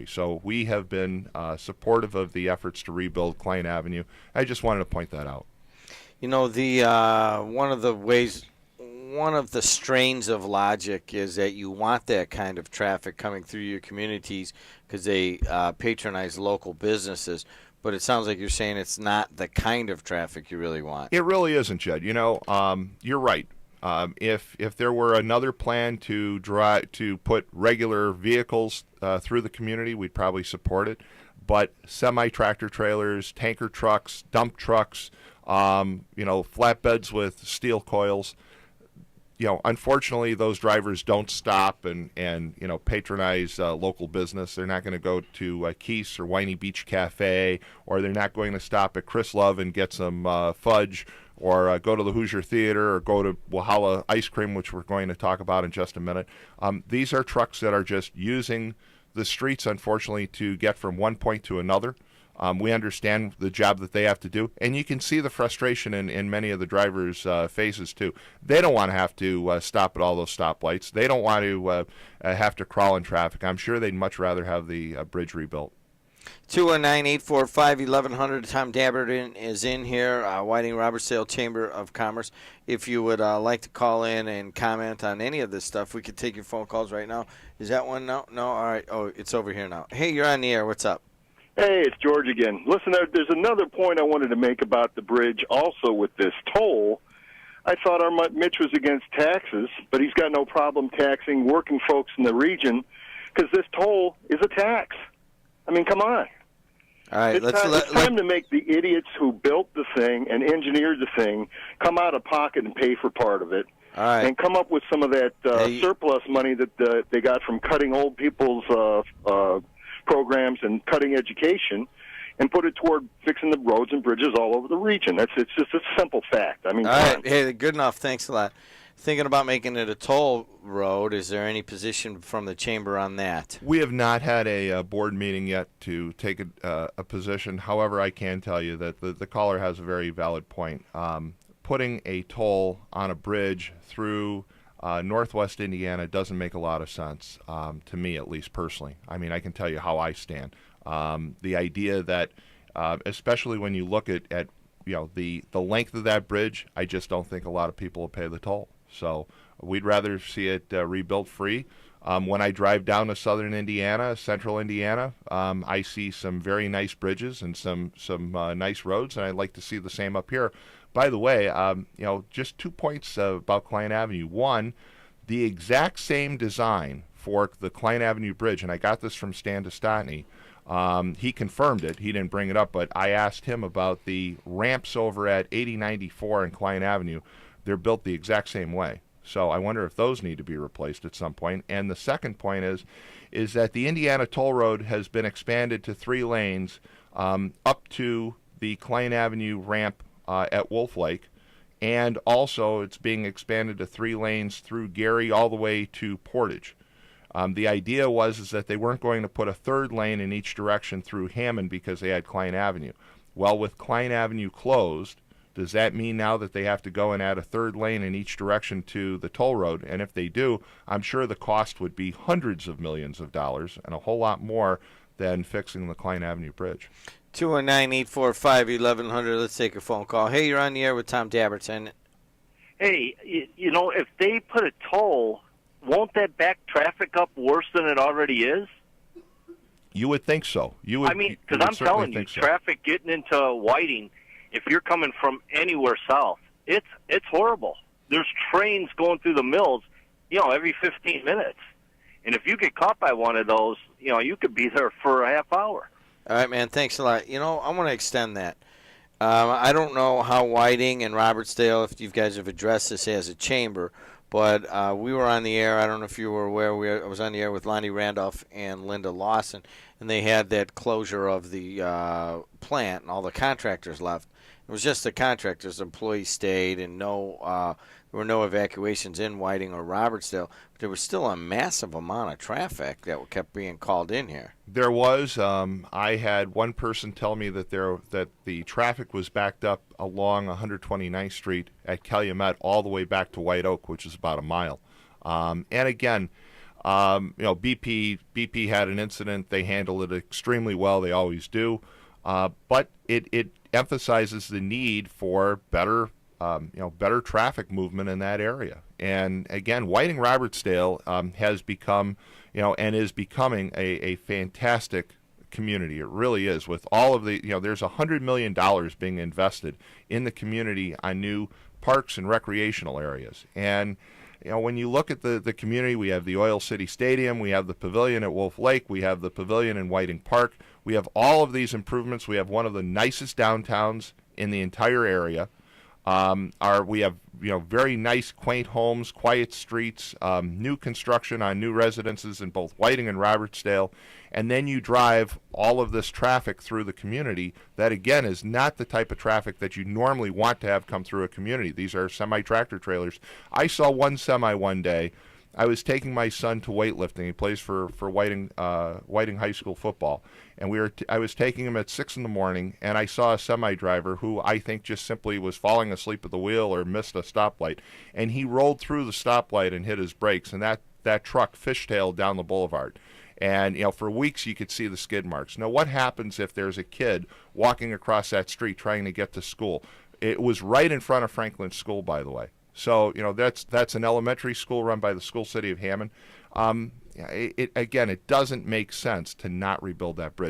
So we have been supportive of the efforts to rebuild Cline Avenue. I just wanted to point that out. You know, the one of the strains of logic is that you want that kind of traffic coming through your communities because they patronize local businesses. But it sounds like you're saying it's not the kind of traffic you really want. It really isn't, Jed. You're right. If there were another plan to put regular vehicles through the community, we'd probably support it. But semi-tractor trailers, tanker trucks, dump trucks, flatbeds with steel coils, unfortunately, those drivers don't stop and patronize local business. They're not going to go to Keith's or Whiny Beach Cafe, or they're not going to stop at Chris Love and get some fudge, or go to the Hoosier Theater, or go to Walhalla Ice Cream, which we're going to talk about in just a minute. These are trucks that are just using the streets, unfortunately, to get from one point to another. We understand the job that they have to do, and you can see the frustration in many of the drivers' faces, too. They don't want to have to stop at all those stoplights. They don't want to have to crawl in traffic. I'm sure they'd much rather have the bridge rebuilt. 219-845-1100. Tom Dabertin is in here, Whiting Robertsdale Chamber of Commerce. If you would like to call in and comment on any of this stuff, we could take your phone calls right now. Is that one? No? All right. Oh, it's over here now. Hey, you're on the air. What's up? Hey, it's George again. Listen, there's another point I wanted to make about the bridge also with this toll. I thought our Mitch was against taxes, but he's got no problem taxing working folks in the region because this toll is a tax. I mean, come on. All right, it's time to make the idiots who built the thing and engineered the thing come out of pocket and pay for part of it. All right. And come up with some of that surplus money that they got from cutting old people's programs and cutting education, and put it toward fixing the roads and bridges all over the region. It's just a simple fact. I mean, all right. Hey, good enough. Thanks a lot. Thinking about making it a toll road. Is there any position from the chamber on that? We have not had a board meeting yet to take a position. However, I can tell you that the caller has a very valid point. Putting a toll on a bridge through Northwest Indiana doesn't make a lot of sense, to me at least personally. I mean, I can tell you how I stand. The idea that, especially when you look at the length of that bridge, I just don't think a lot of people will pay the toll. So we'd rather see it rebuilt free. When I drive down to southern Indiana, central Indiana, I see some very nice bridges and some nice roads, and I'd like to see the same up here. By the way, just 2 points about Cline Avenue. One, the exact same design for the Cline Avenue Bridge, and I got this from Stan Dostotny. He confirmed it. He didn't bring it up, but I asked him about the ramps over at 8094 and Cline Avenue. They're built the exact same way. So I wonder if those need to be replaced at some point. And the second point is that the Indiana Toll Road has been expanded to 3 lanes up to the Cline Avenue ramp at Wolf Lake, and also it's being expanded to 3 lanes through Gary all the way to Portage. The idea was that they weren't going to put a 3rd lane in each direction through Hammond because they had Cline Avenue. Well, with Cline Avenue closed, does that mean now that they have to go and add a 3rd lane in each direction to the toll road? And if they do, I'm sure the cost would be hundreds of millions of dollars and a whole lot more than fixing the Cline Avenue Bridge. 219-845-1100. Let's take a phone call. Hey, you're on the air with Tom Dabertin. Hey, if they put a toll, won't that back traffic up worse than it already is? You would think so. Because I'm telling you, traffic getting into Whiting, if you're coming from anywhere south, it's horrible. There's trains going through the mills, every 15 minutes. And if you get caught by one of those, you could be there for a half hour. All right, man, thanks a lot. I want to extend that. I don't know how Whiting and Robertsdale, if you guys have addressed this as a chamber, but we were on the air. I don't know if you were aware. I was on the air with Lonnie Randolph and Linda Lawson, and they had that closure of the plant, and all the contractors left. It was just the contractors. Employees stayed, and there were no evacuations in Whiting or Robertsdale. But there was still a massive amount of traffic that kept being called in here. There was. I had one person tell me that the traffic was backed up along 129th Street at Calumet all the way back to White Oak, which is about a mile. And again, BP had an incident. They handled it extremely well. They always do. But it emphasizes the need for better better traffic movement in that area. And again, Whiting Robertsdale has become, and is becoming a fantastic community. It really is. With all of the, there's $100 million being invested in the community on new parks and recreational areas. And when you look at the community, we have the Oil City Stadium, we have the pavilion at Wolf Lake, we have the pavilion in Whiting Park. We have all of these improvements. We have one of the nicest downtowns in the entire area. We have very nice, quaint homes, quiet streets, new construction on new residences in both Whiting and Robertsdale, and then you drive all of this traffic through the community that, again, is not the type of traffic that you normally want to have come through a community. These are semi-tractor trailers. I saw one semi one day. I was taking my son to weightlifting. He plays for Whiting High School football, and I was taking him at 6 in the morning, and I saw a semi driver who I think just simply was falling asleep at the wheel or missed a stoplight, and he rolled through the stoplight and hit his brakes, and that truck fishtailed down the boulevard. And for weeks you could see the skid marks. Now, what happens if there's a kid walking across that street trying to get to school? It was right in front of Franklin School, by the way. So, that's an elementary school run by the School City of Hammond. Again, it doesn't make sense to not rebuild that bridge.